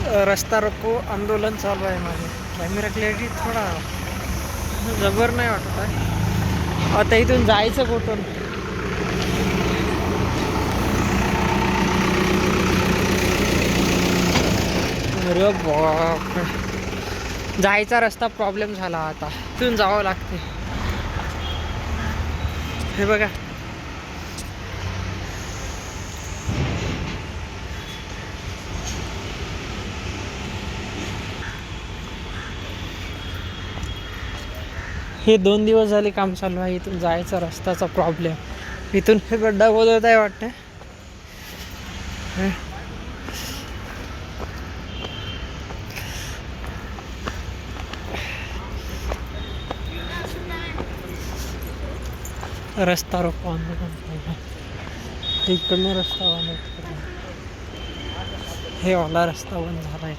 रस्ता रोको आंदोलन चालू आहे माझे. कॅमेरा क्लॅरिटी थोडा जबर नाही वाटत आहे. आता इथून जायचं कुठून? अरे बापरे, जायचा रस्ता प्रॉब्लेम झाला. आता इथून जावं लागते. हे बघा, हे 2 दिवस झाले काम चालू आहे. इथून जायचा रस्त्याचा प्रॉब्लेम. इथून हे गड्डा खोदत आहे वाटतं. रस्ता रोको आंदोलन. इकडनं रस्ता बंद. हे वाला रस्ता बंद झाला आहे.